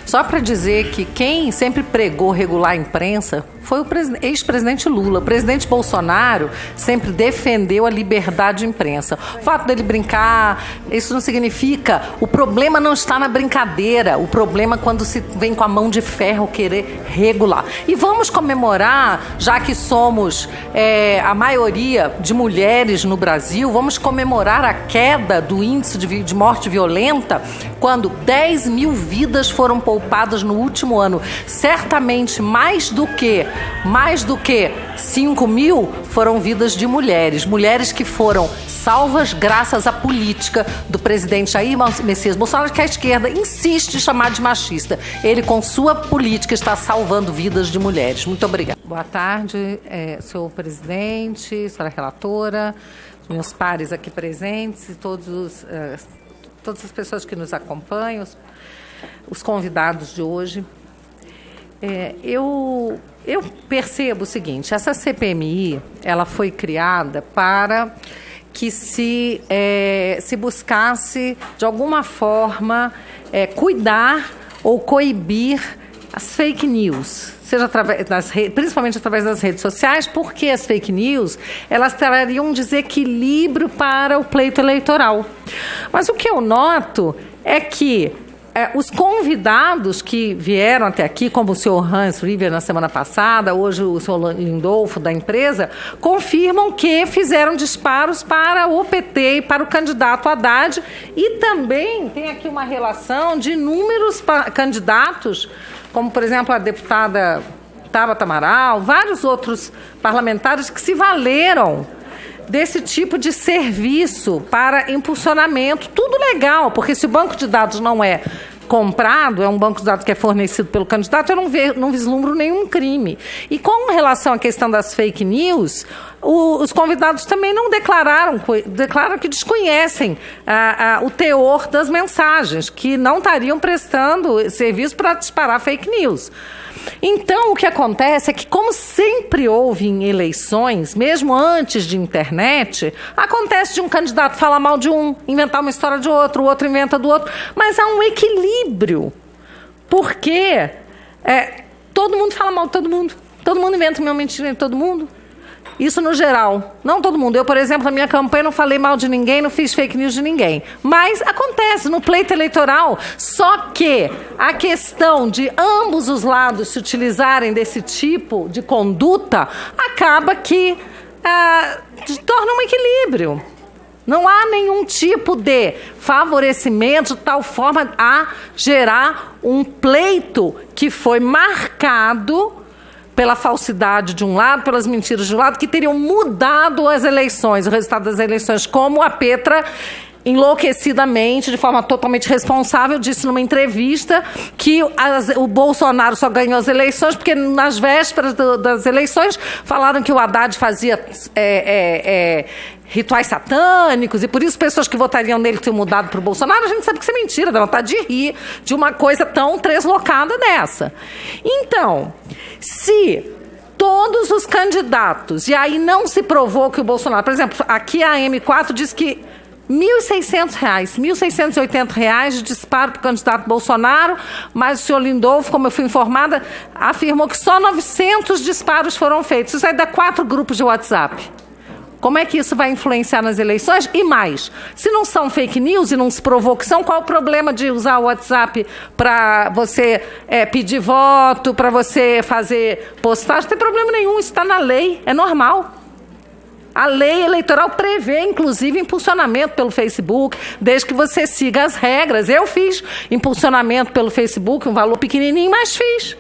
Só para dizer que quem sempre pregou regular a imprensa foi o ex-presidente Lula. O presidente Bolsonaro sempre defendeu a liberdade de imprensa. O fato dele brincar, isso não significa... O problema não está na brincadeira. O problema é quando se vem com a mão de ferro querer regular. E vamos comemorar, já que somos a maioria de mulheres no Brasil, vamos comemorar a queda do índice de morte violenta quando 10 mil vidas foram poupadas no último ano. Certamente mais do que 5 mil foram vidas de mulheres. Mulheres que foram salvas graças à política do presidente Jair Messias Bolsonaro, que a esquerda insiste em chamar de machista. Ele, com sua política, está salvando vidas de mulheres. Muito obrigada. Boa tarde, senhor presidente, senhora relatora, meus pares aqui presentes e todas as pessoas que nos acompanham, os convidados de hoje. Eu percebo o seguinte: essa CPMI ela foi criada para que se buscasse, de alguma forma, cuidar ou coibir as fake news, seja principalmente através das redes sociais, porque as fake news elas trariam um desequilíbrio para o pleito eleitoral. Mas o que eu noto é que os convidados que vieram até aqui, como o senhor Hans River na semana passada, hoje o senhor Lindolfo da empresa, confirmam que fizeram disparos para o PT e para o candidato Haddad, e também tem aqui uma relação de inúmeros candidatos, como, por exemplo, a deputada Tabata Amaral, vários outros parlamentares que se valeram desse tipo de serviço para impulsionamento. Tudo legal, porque se o banco de dados não é comprado, é um banco de dados que é fornecido pelo candidato, eu não vislumbro nenhum crime. E com relação à questão das fake news, os convidados também não declararam que desconhecem o teor das mensagens, que não estariam prestando serviço para disparar fake news. Então, o que acontece é que, como sempre houve em eleições, mesmo antes de internet, acontece de um candidato falar mal de um, inventar uma história de outro, o outro inventa do outro, mas há um equilíbrio, porque todo mundo fala mal de todo mundo inventa uma mentira de todo mundo. Isso no geral, não todo mundo. Eu, por exemplo, na minha campanha não falei mal de ninguém, não fiz fake news de ninguém. Mas acontece no pleito eleitoral, só que a questão de ambos os lados se utilizarem desse tipo de conduta acaba que torna um equilíbrio. Não há nenhum tipo de favorecimento de tal forma a gerar um pleito que foi marcado pela falsidade de um lado, pelas mentiras de um lado, que teriam mudado as eleições, o resultado das eleições, como a Petra, enlouquecidamente, de forma totalmente responsável, disse numa entrevista que o Bolsonaro só ganhou as eleições porque nas vésperas das eleições falaram que o Haddad fazia rituais satânicos e por isso pessoas que votariam nele tinham mudado para o Bolsonaro. A gente sabe que isso é mentira, dá vontade de rir de uma coisa tão translocada dessa. Então, se todos os candidatos, e aí não se provou que o Bolsonaro, por exemplo, aqui a M4 diz que R$1.600, R$1.680 de disparo para o candidato Bolsonaro, mas o senhor Lindolfo, como eu fui informada, afirmou que só 900 disparos foram feitos. Isso aí dá 4 grupos de WhatsApp. Como é que isso vai influenciar nas eleições? E mais, se não são fake news e não se provou que são, qual o problema de usar o WhatsApp para você pedir voto, para você fazer postagem? Não tem problema nenhum, isso está na lei, é normal. A lei eleitoral prevê, inclusive, impulsionamento pelo Facebook, desde que você siga as regras. Eu fiz impulsionamento pelo Facebook, um valor pequenininho, mas fiz.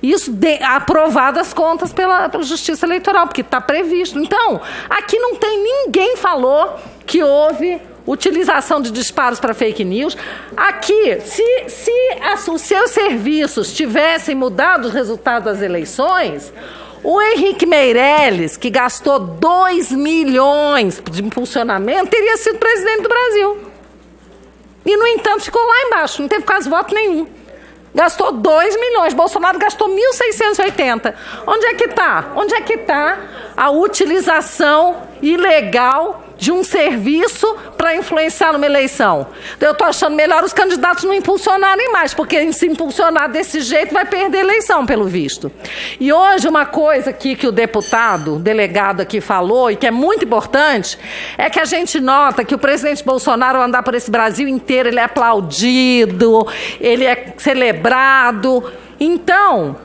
Isso aprovado as contas pela Justiça Eleitoral, porque está previsto. Então, aqui não tem ninguém falou que houve utilização de disparos para fake news. Aqui, se os seus serviços tivessem mudado os resultados das eleições, o Henrique Meirelles, que gastou 2 milhões de impulsionamento, teria sido presidente do Brasil. E, no entanto, ficou lá embaixo, não teve quase voto nenhum. Gastou 2 milhões, Bolsonaro gastou 1.680. Onde é que está? Onde é que está a utilização ilegal de um serviço para influenciar numa eleição? Eu estou achando melhor os candidatos não impulsionarem mais, porque se impulsionar desse jeito vai perder a eleição, pelo visto. E hoje uma coisa aqui que o delegado aqui falou, e que é muito importante, é que a gente nota que o presidente Bolsonaro, ao andar por esse Brasil inteiro, ele é aplaudido, ele é celebrado. Então,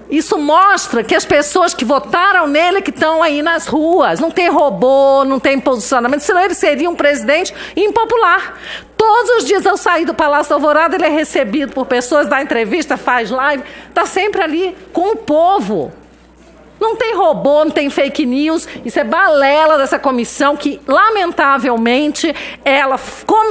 isso mostra que as pessoas que votaram nele que estão aí nas ruas. Não tem robô, não tem posicionamento, senão ele seria um presidente impopular. Todos os dias eu saí do Palácio da Alvorada, ele é recebido por pessoas, dá entrevista, faz live, está sempre ali com o povo. Não tem robô, não tem fake news, isso é balela dessa comissão que, lamentavelmente, ela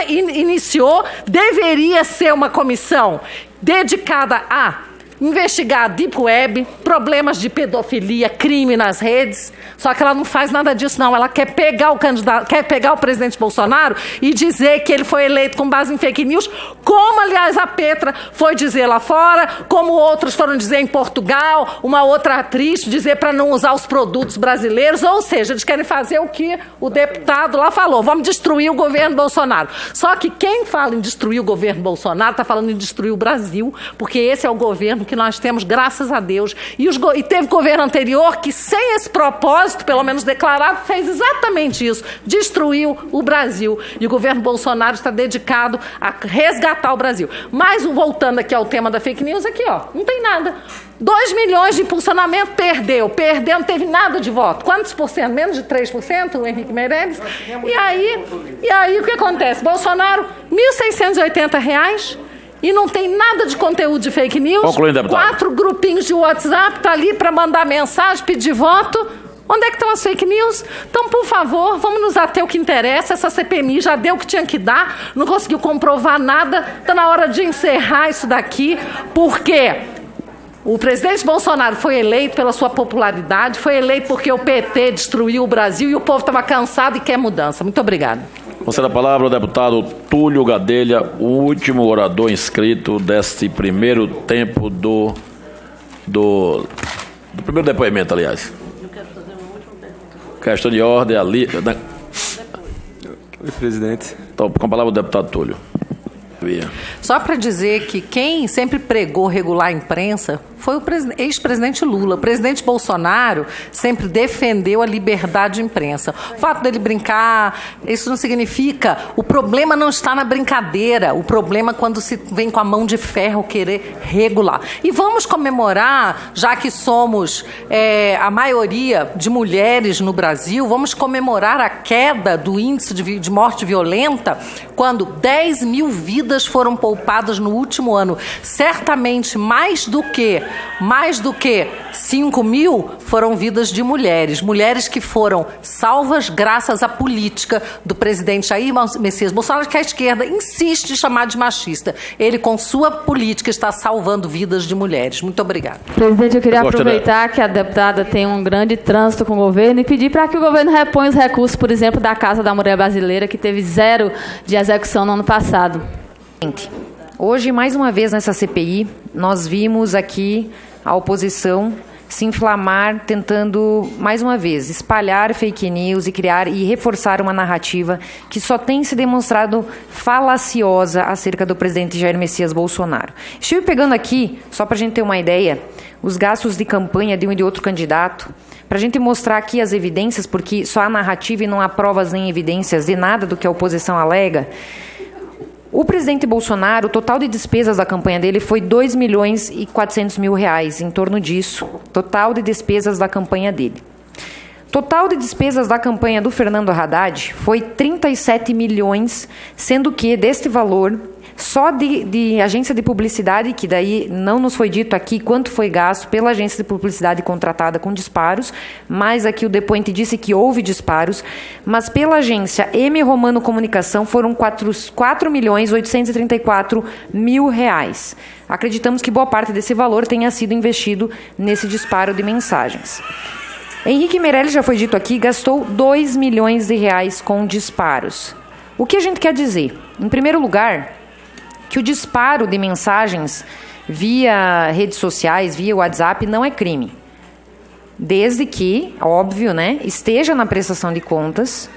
iniciou, deveria ser uma comissão dedicada a investigar a Deep Web, problemas de pedofilia, crime nas redes, só que ela não faz nada disso, não. Ela quer pegar o candidato, quer pegar o presidente Bolsonaro e dizer que ele foi eleito com base em fake news, como, aliás, a Petra foi dizer lá fora, como outros foram dizer em Portugal, uma outra atriz dizer para não usar os produtos brasileiros, ou seja, eles querem fazer o que o deputado lá falou, vamos destruir o governo Bolsonaro. Só que quem fala em destruir o governo Bolsonaro está falando em destruir o Brasil, porque esse é o governo que nós temos, graças a Deus. E teve governo anterior que, sem esse propósito, pelo menos declarado, fez exatamente isso, destruiu o Brasil. E o governo Bolsonaro está dedicado a resgatar o Brasil. Mas, voltando aqui ao tema da fake news, aqui, ó, não tem nada. 2 milhões de impulsionamento, perdeu, não teve nada de voto. Quantos por cento? Menos de 3%, o Henrique Meirelles? E aí o que acontece? Bolsonaro, R$1.680, e não tem nada de conteúdo de fake news. Concluindo, deputado. 4 grupinhos de WhatsApp, tá ali para mandar mensagem, pedir voto. Onde é que estão as fake news? Então, por favor, vamos nos ater ao que interessa. Essa CPMI já deu o que tinha que dar, não conseguiu comprovar nada. Está na hora de encerrar isso daqui, porque o presidente Bolsonaro foi eleito pela sua popularidade, foi eleito porque o PT destruiu o Brasil e o povo estava cansado e quer mudança. Muito obrigada. Conceda a palavra ao deputado Túlio Gadelha, o último orador inscrito deste primeiro tempo do primeiro depoimento, aliás. Eu quero fazer uma última pergunta. Questão de ordem ali. Oi, presidente. Então, com a palavra o deputado Túlio. Só para dizer que quem sempre pregou regular a imprensa foi o ex-presidente Lula. O presidente Bolsonaro sempre defendeu a liberdade de imprensa. O fato dele brincar, isso não significa... O problema não está na brincadeira. O problema é quando se vem com a mão de ferro querer regular. E vamos comemorar, já que somos a maioria de mulheres no Brasil, vamos comemorar a queda do índice de morte violenta quando 10 mil vidas foram poupadas no último ano. Certamente mais do que 5 mil foram vidas de mulheres. Mulheres que foram salvas graças à política do presidente Jair Messias Bolsonaro, que a esquerda insiste em chamar de machista. Ele, com sua política, está salvando vidas de mulheres. Muito obrigada. Presidente, eu queria aproveitar que a deputada tem um grande trânsito com o governo e pedir para que o governo reponha os recursos, por exemplo, da Casa da Mulher Brasileira, que teve 0 de execução no ano passado. Hoje, mais uma vez nessa CPI, nós vimos aqui a oposição se inflamar, tentando, mais uma vez, espalhar fake news e criar e reforçar uma narrativa que só tem se demonstrado falaciosa acerca do presidente Jair Messias Bolsonaro. Estive pegando aqui, só para a gente ter uma ideia, os gastos de campanha de um e de outro candidato, para a gente mostrar aqui as evidências, porque só há narrativa e não há provas nem evidências de nada do que a oposição alega. O presidente Bolsonaro, o total de despesas da campanha dele foi R$2.400.000, em torno disso, total de despesas da campanha dele. Total de despesas da campanha do Fernando Haddad foi 37 milhões, sendo que, deste valor, Só de agência de publicidade, que daí não nos foi dito aqui quanto foi gasto pela agência de publicidade contratada com disparos, mas aqui o depoente disse que houve disparos, mas pela agência M. Romano Comunicação foram R$4.834.000. Acreditamos que boa parte desse valor tenha sido investido nesse disparo de mensagens. Henrique Meirelles, já foi dito aqui, gastou R$2 milhões com disparos. O que a gente quer dizer? Em primeiro lugar, que o disparo de mensagens via redes sociais, via WhatsApp, não é crime. Desde que, óbvio, né, esteja na prestação de contas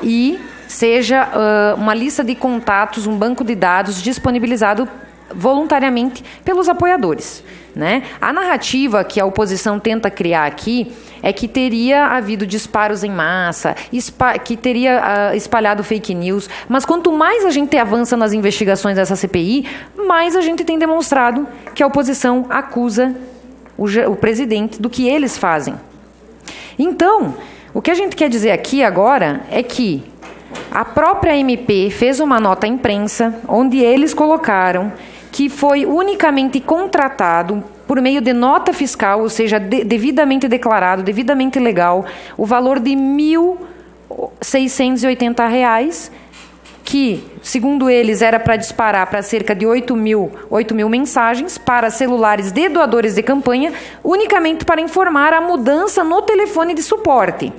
e seja uma lista de contatos, um banco de dados disponibilizado voluntariamente pelos apoiadores, né? A narrativa que a oposição tenta criar aqui é que teria havido disparos em massa, que teria espalhado fake news, mas quanto mais a gente avança nas investigações dessa CPI, mais a gente tem demonstrado que a oposição acusa o presidente do que eles fazem. Então, o que a gente quer dizer aqui agora é que a própria MP fez uma nota à imprensa onde eles colocaram que foi unicamente contratado por meio de nota fiscal, ou seja, devidamente declarado, devidamente legal, o valor de R$ 1.680, que, segundo eles, era para disparar para cerca de 8 mil mensagens para celulares de doadores de campanha, unicamente para informar a mudança no telefone de suporte.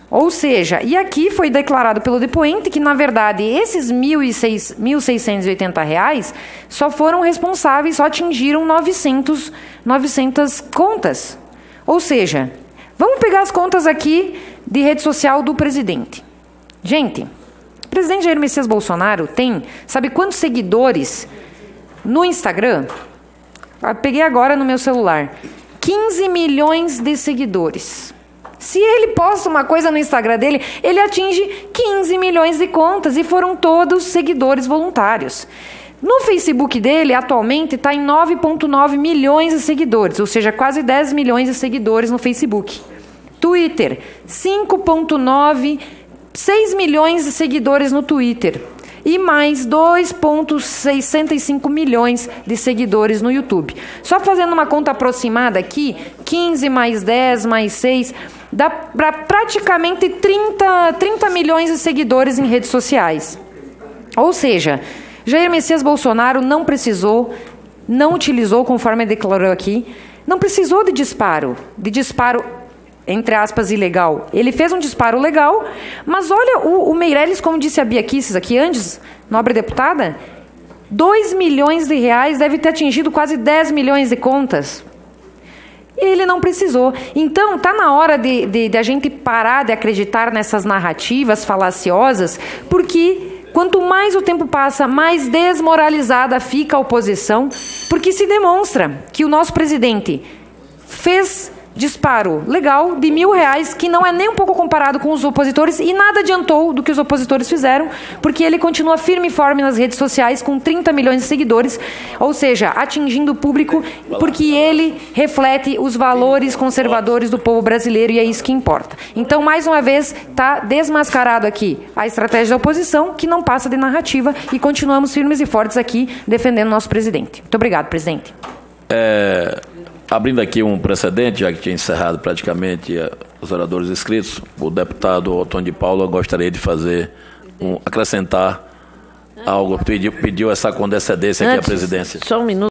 Ou seja, e aqui foi declarado pelo depoente que, na verdade, esses R$ 1.680 só foram responsáveis, só atingiram 900 contas. Ou seja, vamos pegar as contas aqui de rede social do presidente. Gente, o presidente Jair Messias Bolsonaro tem, sabe quantos seguidores no Instagram? Peguei agora no meu celular. 15 milhões de seguidores. Se ele posta uma coisa no Instagram dele, ele atinge 15 milhões de contas e foram todos seguidores voluntários. No Facebook dele, atualmente, está em 9,9 milhões de seguidores, ou seja, quase 10 milhões de seguidores no Facebook. Twitter, 5,9, 6 milhões de seguidores no Twitter. E mais 2,65 milhões de seguidores no YouTube. Só fazendo uma conta aproximada aqui, 15 mais 10 mais 6, dá para praticamente 30 milhões de seguidores em redes sociais. Ou seja, Jair Messias Bolsonaro não utilizou, conforme declarou aqui, não precisou de disparo, entre aspas, ilegal. Ele fez um disparo legal, mas olha, o Meirelles, como disse a Bia Kicis aqui antes, nobre deputada, R$2 milhões deve ter atingido quase 10 milhões de contas. E ele não precisou. Então, está na hora de a gente parar de acreditar nessas narrativas falaciosas, porque quanto mais o tempo passa, mais desmoralizada fica a oposição, porque se demonstra que o nosso presidente fez disparo legal de R$1.000, que não é nem um pouco comparado com os opositores e nada adiantou do que os opositores fizeram, porque ele continua firme e forte nas redes sociais com 30 milhões de seguidores, ou seja, atingindo o público, porque ele reflete os valores conservadores do povo brasileiro e é isso que importa. Então, mais uma vez, está desmascarado aqui a estratégia da oposição, que não passa de narrativa, e continuamos firmes e fortes aqui defendendo o nosso presidente. Muito obrigado, presidente. Abrindo aqui um precedente, já que tinha encerrado praticamente os oradores inscritos, o deputado Otton de Paula gostaria de acrescentar algo, pediu essa condescendência aqui à presidência. Só um minuto.